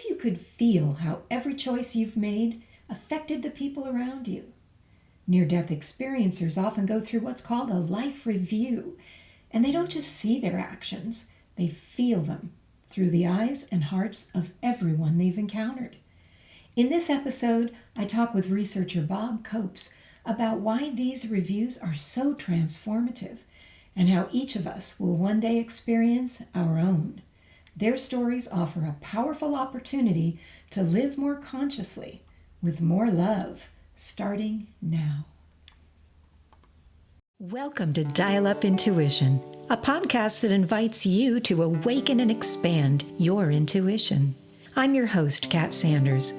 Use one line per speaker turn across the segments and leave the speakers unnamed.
if you could feel how every choice you've made affected the people around you? Near death experiencers often go through what's called a life review, and they don't just see their actions, they feel them through the eyes and hearts of everyone they've encountered. In this episode, I talk with researcher Bob Copes about why these reviews are so transformative and how each of us will one day experience our own. Their stories offer a powerful opportunity to live more consciously with more love, starting now. Welcome to Dial Up Intuition, a podcast that invites you to awaken and expand your intuition. I'm your host, Kat Sanders.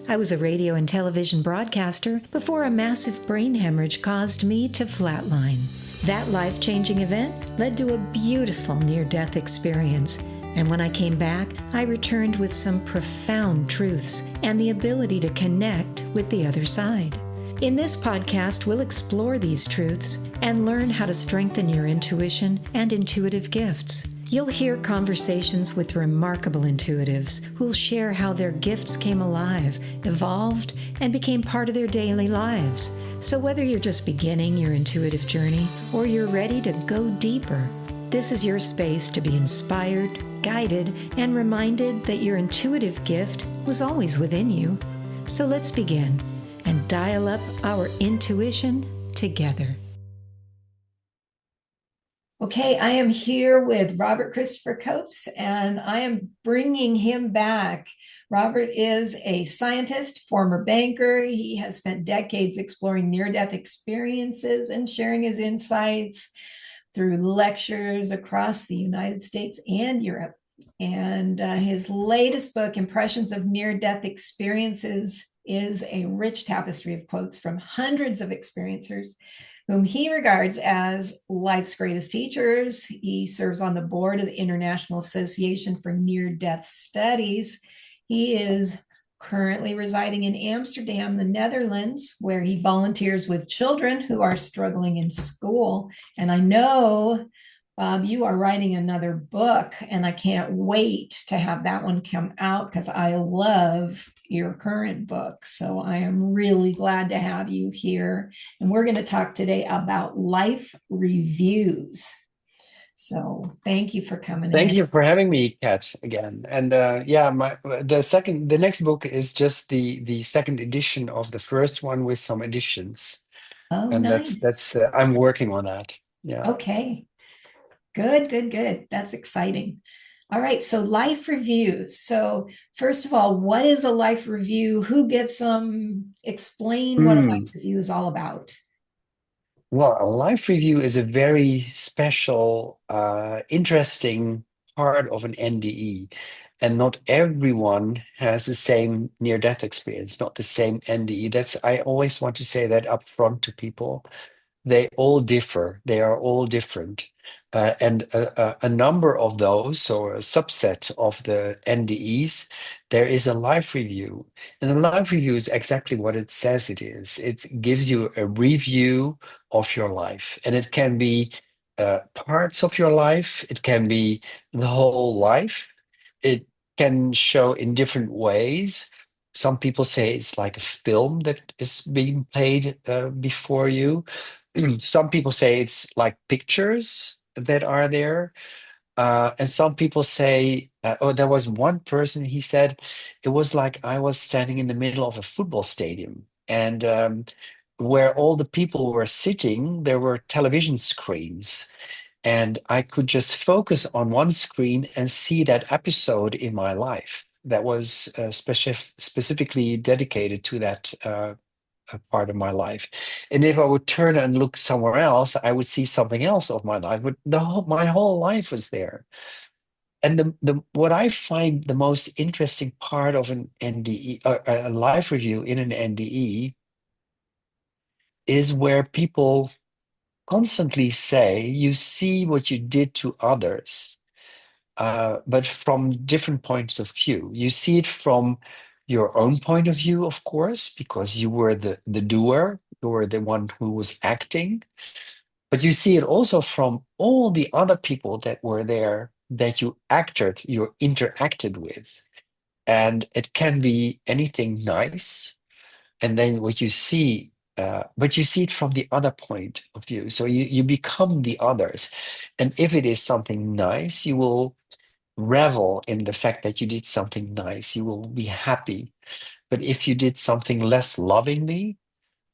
I was a radio and television broadcaster before a massive brain hemorrhage caused me to flatline. That life-changing event led to a beautiful near-death experience. And when I came back, I returned with some profound truths and the ability to connect with the other side. In this podcast, we'll explore these truths and learn how to strengthen your intuition and intuitive gifts. You'll hear conversations with remarkable intuitives who'll share how their gifts came alive, evolved, and became part of their daily lives. So whether you're just beginning your intuitive journey or you're ready to go deeper, this is your space to be inspired, guided, and reminded that your intuitive gift was always within you. So let's begin and dial up our intuition together. Okay, I am here with Robert Christopher Copes, and I am bringing him back. Robert is a scientist, former banker. He has spent decades exploring near-death experiences and sharing his insights through lectures across the United States and Europe. And his latest book, Impressions of Near-Death Experiences, is a rich tapestry of quotes from hundreds of experiencers whom he regards as life's greatest teachers. He serves on the board of the International Association for Near-Death Studies. He is currently residing in Amsterdam, the Netherlands, where he volunteers with children who are struggling in school. And I know, Bob, you are writing another book, and I can't wait to have that one come out because I love your current book. So I am really glad to have you here. And we're going to talk today about life reviews. So thank you for coming
Thank
in.
you for having me, Kat, again. And the next book is just the second edition of the first one with some additions,
Oh,
and
nice.
I'm working on that. Yeah.
Okay. Good, good, good. That's exciting. All right. So life reviews. So first of all, what is a life review? Who gets them? Explain what a
Mm.
life review is all about.
Well, a life review is a very special, interesting part of an NDE. And not everyone has the same near-death experience, not the same NDE. I always want to say that up front to people. They all differ. They are all different. And a number of those, or a subset of the NDEs, there is a life review. And a life review is exactly what it says it is. It gives you a review of your life. And it can be parts of your life, it can be the whole life. It can show in different ways. Some people say it's like a film that is being played before you. Some people say it's like pictures that are there. And some people say, oh, there was one person, he said, it was like I was standing in the middle of a football stadium. And where all the people were sitting, there were television screens. And I could just focus on one screen and see that episode in my life that was specifically dedicated to that a part of my life. And if I would turn and look somewhere else, I would see something else of my life. But my whole life was there. And the what I find the most interesting part of an NDE, or a life review in an NDE, is where people constantly say you see what you did to others, but from different points of view. You see it from your own point of view, of course, because you were the doer, you were the one who was acting, but you see it also from all the other people that were there that you interacted with. And it can be anything nice. And then what you see, but you see it from the other point of view. So you become the others. And if it is something nice, you will revel in the fact that you did something nice. You will be happy. But if you did something less lovingly,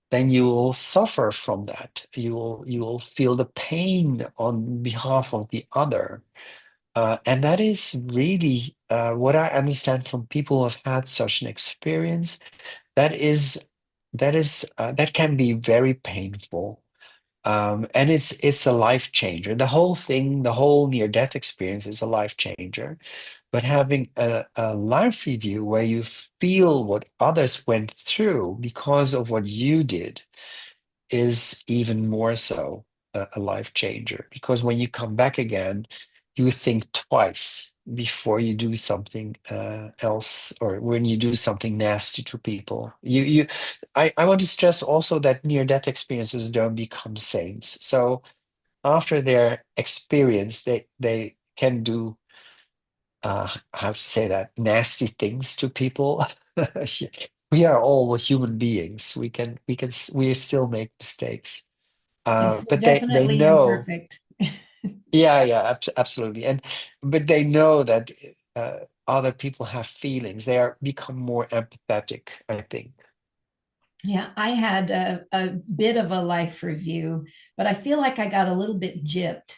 then you will suffer from that. You will feel the pain on behalf of the other. And that is really what I understand from people who have had such an experience. That is that can be very painful. And it's a life changer. The whole thing, the whole near-death experience is a life changer. But having a life review where you feel what others went through because of what you did is even more so a life changer. Because when you come back again, you think twice before you do something else, or when you do something nasty to people. I want to stress also that near-death experiences don't become saints. So after their experience, they can do how to say that, nasty things to people. We are all human beings. We still make mistakes.
Yes, we're
But they
definitely
know,
imperfect.
yeah, yeah, absolutely. And but they know that other people have feelings. They are become more empathetic, I think.
Yeah, I had a bit of a life review, but I feel like I got a little bit gypped.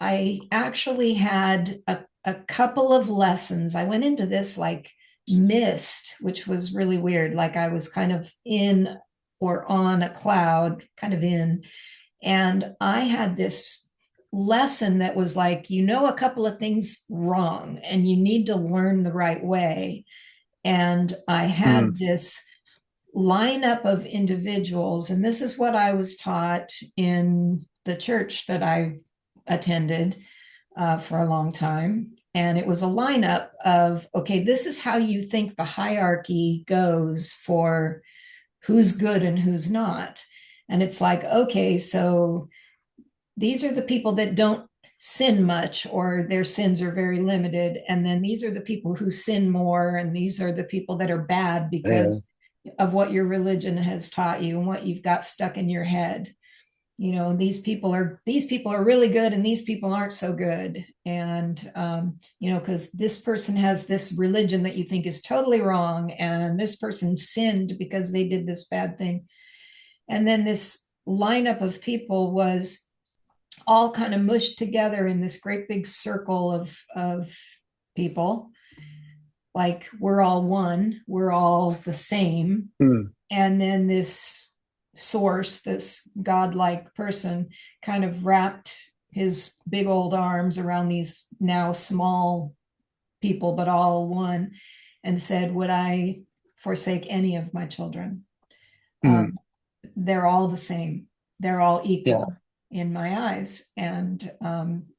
I actually had a couple of lessons. I went into this like mist, which was really weird. Like I was kind of in or on a cloud, kind of in. And I had this lesson that was like, you know, a couple of things wrong and you need to learn the right way. And I
Mm,
had this lineup of individuals, and this is what I was taught in the church that I attended for a long time. And it was a lineup of, okay, this is how you think the hierarchy goes for who's good and who's not. And it's like, okay, so these are the people that don't sin much or their sins are very limited. And then these are the people who sin more. And these are the people that are bad
yeah,
because of what your religion has taught you and what you've got stuck in your head. You know, these people are really good and these people aren't so good. And you know, because this person has this religion that you think is totally wrong, and this person sinned because they did this bad thing. And then this lineup of people was all kind of mushed together in this great big circle of people, like we're all one, we're all the same.
mm,
And then this source, this godlike person, kind of wrapped his big old arms around these now small people but all one, and said, would I forsake any of my children?
mm,
They're all the same, they're all
yeah,
equal in my eyes. And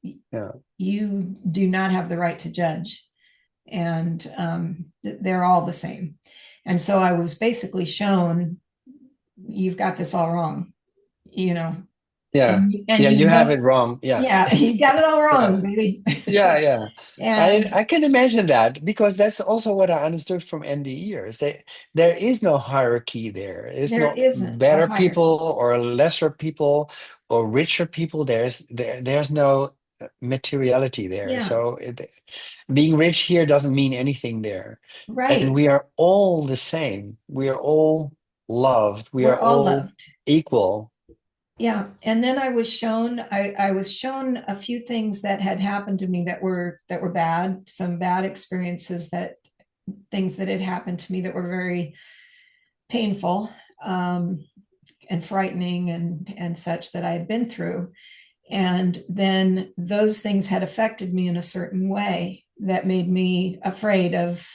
yeah,
you do not have the right to judge. And they're all the same. And so I was basically shown, you've got this all wrong, you know,
yeah,
and
yeah.
you
You have
know,
it wrong. Yeah,
yeah, you got it all
yeah.
wrong, baby.
Yeah, yeah. I
And
I can imagine that because that's also what I understood from NDEers. There is no hierarchy there. It's
there
not
isn't a
better people
hierarchy.
or lesser people or richer people. There's no materiality there.
Yeah,
So being rich here doesn't mean anything there. And
right.
we are all the same. We are all loved. We are
We're all
all
loved.
equal.
Yeah. And then I was shown a few things that had happened to me that were bad, some bad experiences, that things that had happened to me that were very painful, um, and frightening and such, that I had been through. And then those things had affected me in a certain way that made me afraid of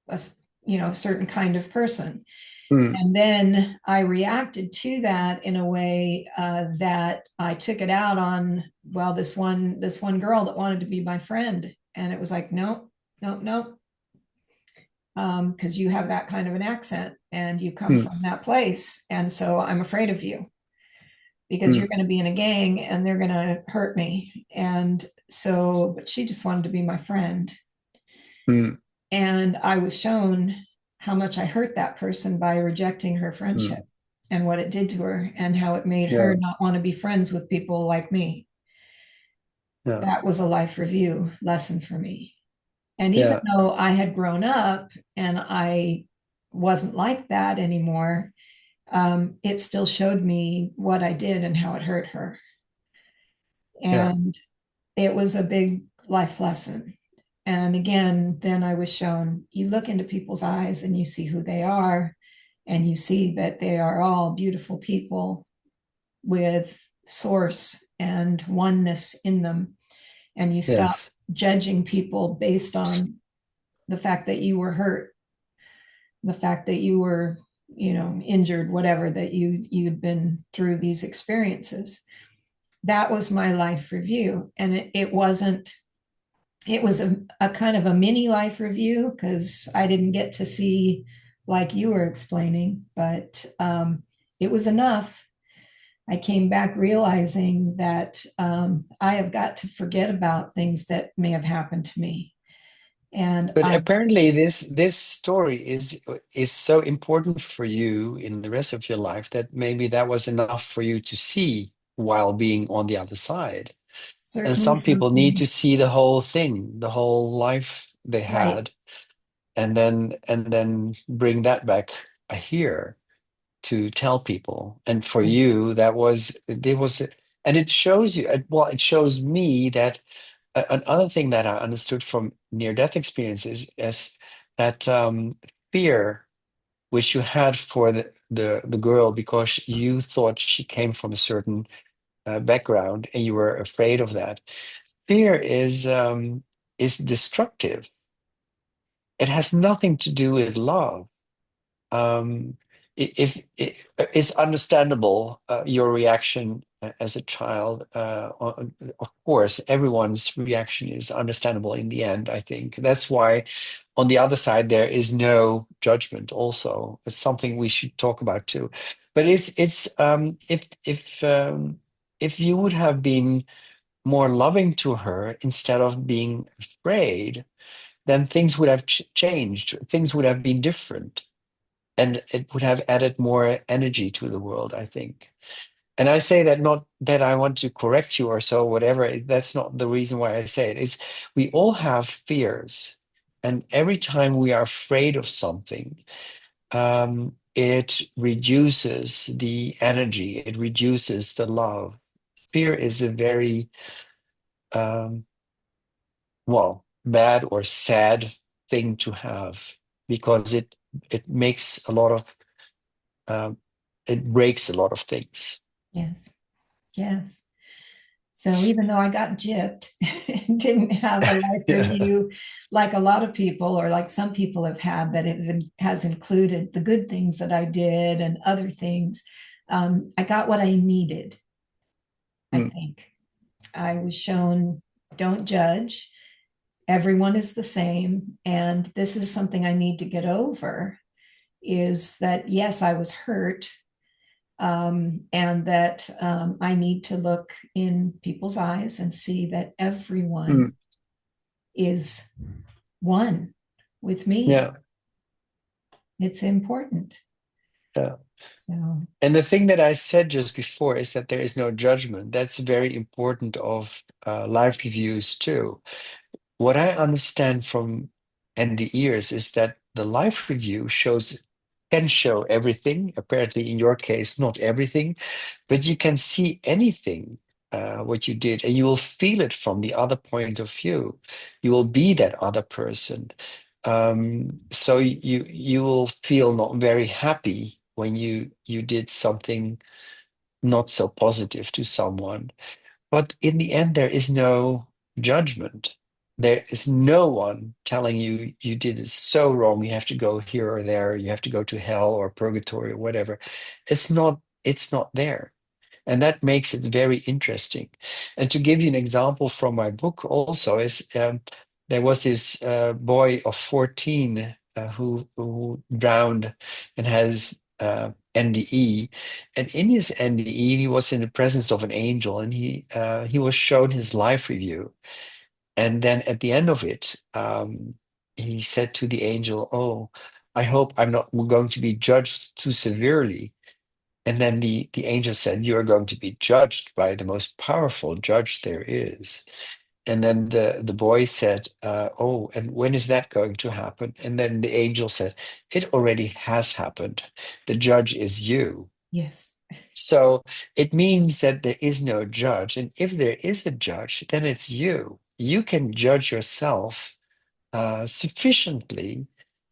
a, a certain kind of person.
Mm,
And then I reacted to that in a way that I took it out on, well, this one girl that wanted to be my friend. And it was like, no, no, no, because you have that kind of an accent and you come
mm,
from that place. And so I'm afraid of you because you're
mm,
going to be in a gang and they're going to hurt me. And so, but she just wanted to be my friend.
Mm,
And I was shown how much I hurt that person by rejecting her friendship
mm.
and what it did to her and how it made her
Yeah,
not want to be friends with people like me.
yeah,
That was a life review lesson for me. And even
yeah,
though I had grown up and I wasn't like that anymore, it still showed me what I did and how it hurt her.
yeah,
And it was a big life lesson. And again, then I was shown you look into people's eyes and you see who they are, and you see that they are all beautiful people with source and oneness in them. And you stop
yes,
judging people based on the fact that you were hurt, the fact that you were, injured, whatever, that you'd been through these experiences. That was my life review. And it wasn't, it was a kind of a mini life review because I didn't get to see like you were explaining, but it was enough. I came back realizing that I have got to forget about things that may have happened to me. And
but
I
apparently this story is so important for you in the rest of your life that maybe that was enough for you to see while being on the other side. And
certainly
some people need to
something,
see the whole thing, the whole life they
right,
had, and then bring that back here to tell people. And for
right,
you, that was there was, and it shows you. Well, it shows me that another thing that I understood from near-death experiences is that fear which you had for the girl because you thought she came from a certain background and you were afraid of that. Fear is destructive. It has nothing to do with love. Um, if it's understandable, your reaction as a child, of course, everyone's reaction is understandable in the end, I think. That's why on the other side, there is no judgment also. It's something we should talk about too. But it's if you would have been more loving to her instead of being afraid, then things would have changed. Things would have been different and it would have added more energy to the world, I think. And I say that not that I want to correct you or so, whatever. That's not the reason why I say it. It's we all have fears, and every time we are afraid of something, it reduces the energy, it reduces the love. Fear is a very well, bad or sad thing to have because it makes a lot of um, it breaks a lot of things.
yes, yes. So even though I got gypped, didn't have a life
Yeah.
review like a lot of people, or like some people have had, that it has included the good things that I did and other things. I got what I needed, I
Mm,
think. I was shown don't judge, everyone is the same. And this is something I need to get over, is that yes, I was hurt, and that I need to look in people's eyes and see that everyone
mm,
is one with me.
yeah,
It's important.
yeah.
So,
And the thing that I said just before is that there is no judgment. That's very important of life reviews too. What I understand from Andy Ears is that the life review shows can show everything. Apparently, in your case, not everything, but you can see anything what you did, and you will feel it from the other point of view. You will be that other person. So you will feel not very happy when you did something not so positive to someone. But in the end, there is no judgment. There is no one telling you you did it so wrong. You have to go here or there. You have to go to hell or purgatory or whatever. It's not there. And that makes it very interesting. And to give you an example from my book also is there was this boy of 14 who drowned and has NDE. And in his NDE, he was in the presence of an angel and he was shown his life review. And then at the end of it, he said to the angel, "Oh, I hope I'm not going to be judged too severely." And then the angel said, "You are going to be judged by the most powerful judge there is." And then the boy said, "Oh, and when is that going to happen?" And then the angel said, "It already has happened. The judge is you."
Yes.
So it means that there is no judge. And if there is a judge, then it's you. You can judge yourself sufficiently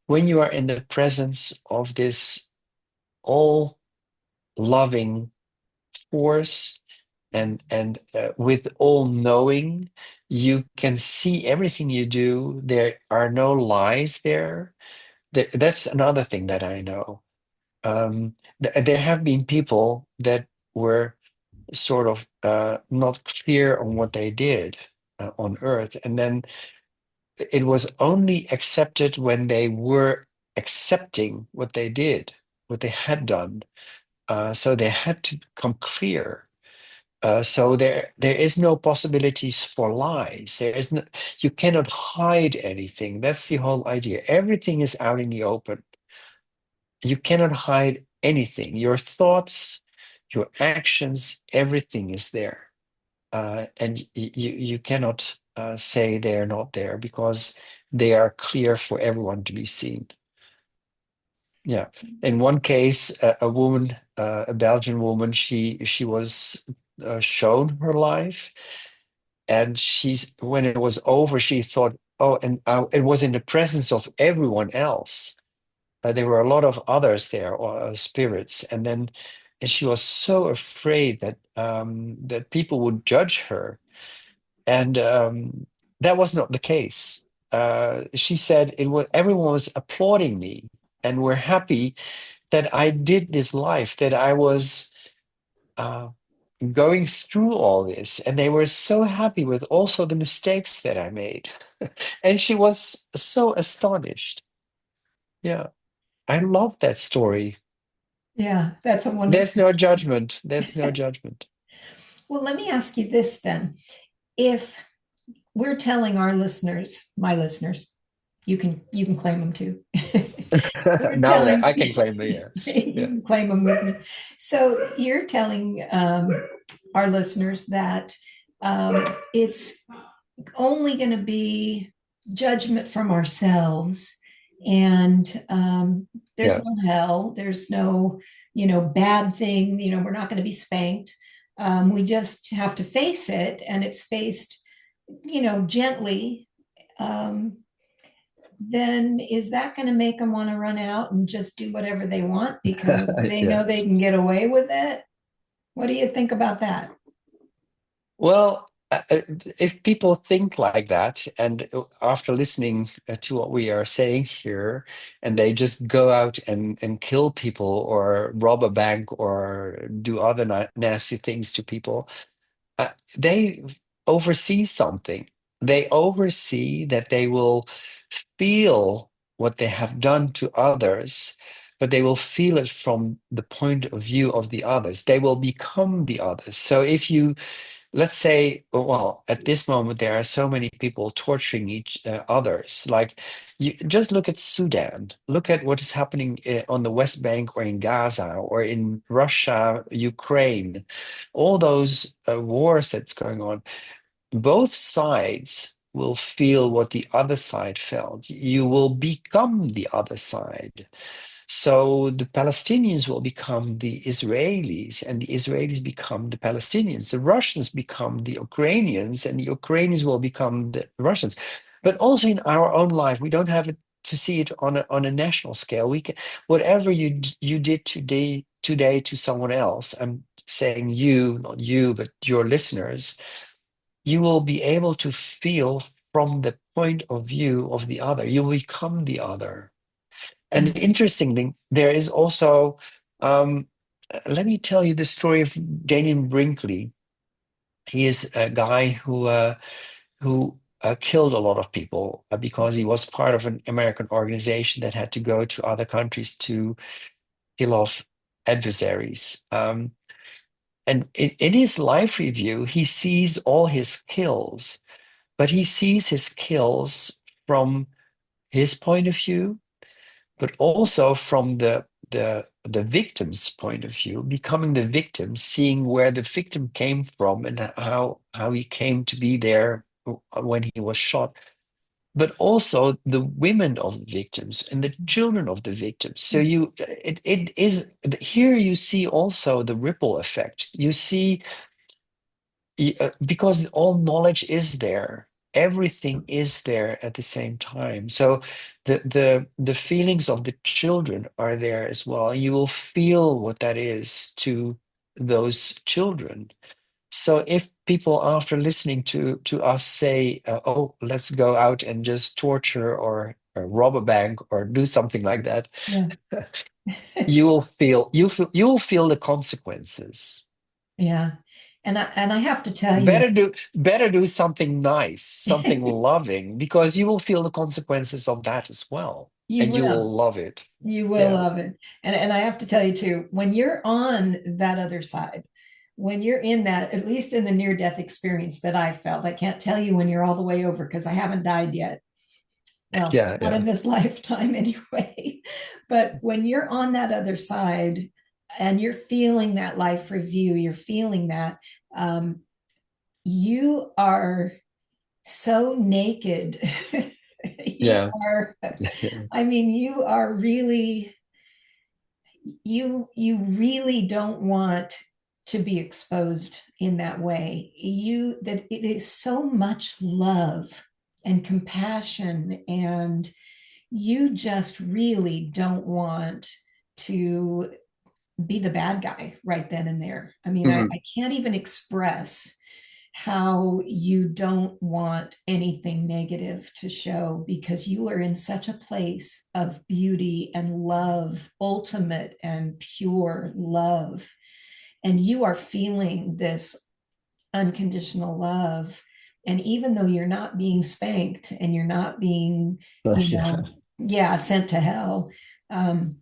when you are in the presence of this all loving force, and with all knowing, you can see everything you do. There are no lies there. That's another thing that I know. There have been people that were sort of not clear on what they did on earth, and then it was only accepted when they were accepting what they did, what they had done. So they had to become clear. So there is no possibilities for lies. There is no, you cannot hide anything. That's the whole idea. Everything is out in the open. You cannot hide anything. Your thoughts, your actions, everything is there. And you cannot say they're not there because they are clear for everyone to be seen. Yeah. In one case, a woman, a Belgian woman, she was shown her life, and she's when it was over, she thought, oh, and it was in the presence of everyone else. There were a lot of others there, or spirits, and she was so afraid that that people would judge her, and that was not the case. She said it was everyone was applauding me and were happy that I did this life, that I was uh, going through all this, and they were so happy with also the mistakes that I made. And she was so astonished. Yeah, I love that story.
Yeah, that's a wonderful.
There's no judgment. There's no judgment.
Well, let me ask you this then. If we're telling our listeners, my listeners, you can claim them too. We're
Now that
telling
I can claim the air.
you
Yeah,
can claim them with me. So you're telling our listeners that it's only going to be judgment from ourselves, and there's
yeah,
no hell, there's no bad thing, we're not going to be spanked. We just have to face it, and it's faced gently. um, then is that going to make them want to run out and just do whatever they want because they
yeah.
know they can get away with it? What do you think about that?
Well, if people think like that, and after listening to what we are saying here, and they just go out and kill people or rob a bank or do other nasty things to people, they oversee something. They oversee that they will feel what they have done to others, but they will feel it from the point of view of the others. They will become the others. So if you, let's say, well, at this moment there are so many people torturing each others. Like, you just look at Sudan, look at what is happening on the West Bank or in Gaza or in Russia, Ukraine, all those wars that's going on. Both sides will feel what the other side felt. You will become the other side. So the Palestinians will become the Israelis, and the Israelis become the Palestinians. The Russians become the Ukrainians, and the Ukrainians will become the Russians. But also in our own life, we don't have it to see it on a national scale. We can, whatever you did today to someone else. I'm saying you, not you, but your listeners. You will be able to feel from the point of view of the other. You will become the other. And interestingly, there is also, um, let me tell you the story of Daniel Brinkley. He is a guy who killed a lot of people because he was part of an American organization that had to go to other countries to kill off adversaries. And in his life review, he sees all his kills, but he sees his kills from his point of view, but also from the victim's point of view, becoming the victim, seeing where the victim came from and how he came to be there when he was shot, but also the women of the victims and the children of the victims. So it is here you see also the ripple effect. You see, because all knowledge is there, everything is there at the same time. So the feelings of the children are there as well. You will feel what that is to those children. So if people, after listening to us, say, "Oh, let's go out and just torture or rob a bank or do something like that,"
Yeah.
you will feel the consequences.
Yeah. And I have to tell you,
Better do something nice, something loving, because you will feel the consequences of that as well,
you
and you
will.
will love it.
You will
Yeah,
love it. And I have to tell you too, when you're on that other side, when you're in that, at least in the near death experience that I felt, I can't tell you when you're all the way over because I haven't died yet. Well,
yeah,
not
yeah,
in this lifetime anyway. But when you're on that other side and you're feeling that life review, you're feeling that you are so naked. You
yeah,
are,
yeah,
I mean, you are really, you really don't want to be exposed in that way. You that it is so much love and compassion, and you just really don't want to be the bad guy right then and there. I mean, I,
Mhm.
I can't even express how you don't want anything negative to show because you are in such a place of beauty and love, ultimate and pure love. And you are feeling this unconditional love. And even though you're not being spanked and you're not being,
Yeah,
yeah, sent to hell, um,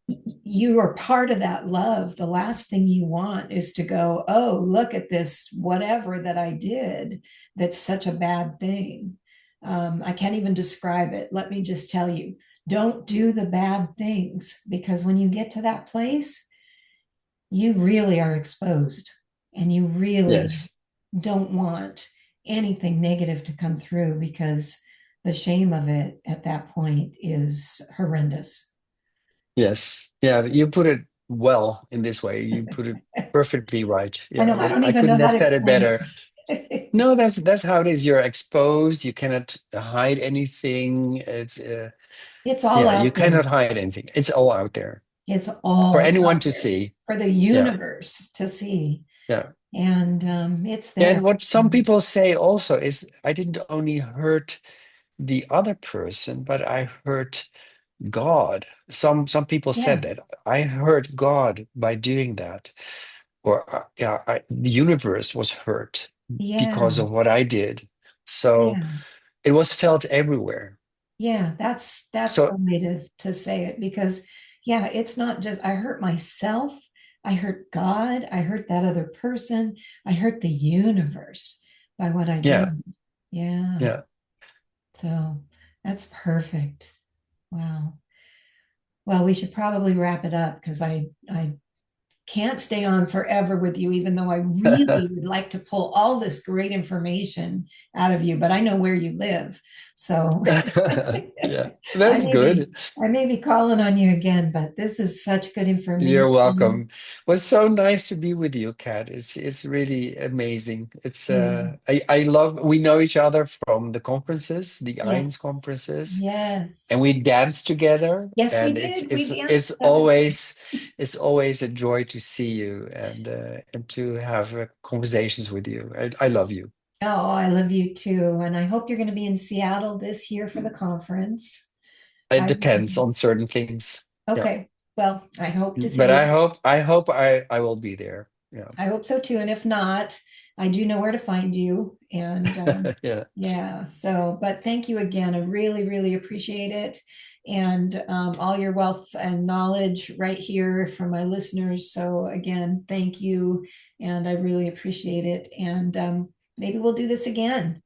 you are part of that love. The last thing you want is to go, oh, look at this, whatever that I did, that's such a bad thing. I can't even describe it. Let me just tell you, don't do the bad things because when you get to that place, you really are exposed and you really
yes,
don't want anything negative to come through because the shame of it at that point is horrendous.
yes, yeah. You put it well in this way. You put it perfectly right.
I
Yeah,
know, I don't
I
even know
couldn't
how
have
to
said it
explain
better.
it.
No, that's how it is. You're exposed. You cannot hide anything. It's
It's all
yeah, you
out there.
cannot hide anything. It's all out there
It's
for
all
anyone
out
to
there
see.
for the
Yeah,
universe to see.
yeah.
And it's there.
And what some people say also is, I didn't only hurt the other person, but I hurt God. Some people said
Yes.
that I hurt God by doing that, or yeah, the universe was hurt because
Yeah.
of what I did. So
Yeah.
it was felt everywhere.
Yeah. That's the
So
way to say it because yeah, it's not just I hurt myself, I hurt God, I hurt that other person, I hurt the universe by what I
yeah,
did. Yeah.
yeah.
So that's perfect. Wow. Well, we should probably wrap it up because I can't stay on forever with you, even though I really would like to pull all this great information out of you, but I know where you live. So
Yeah,
I
that's
may be
good.
I may be calling on you again, but this is such good
You're
information.
welcome. It was so nice to be with you, Kat. It's really amazing. It's
Yeah.
I love we know each other from the conferences, the IONS
Yes.
conferences, and
Yes.
we dance together.
Yes, we
And
did. We
it's
danced. That was
always a joy to see you and to have conversations with you. I love you.
oh, I love you too. And I hope you're going to be in Seattle this year for the conference.
It
I
depends on certain things. Yeah.
okay. Well, I hope to
But
see you.
I will be there. Yeah.
I hope so too. And if not, I do know where to find you. And
Yeah.
yeah, so, but thank you again. I really, really appreciate it. And all your wealth and knowledge right here from my listeners. So, again, thank you. And I really appreciate it. And maybe we'll do this again.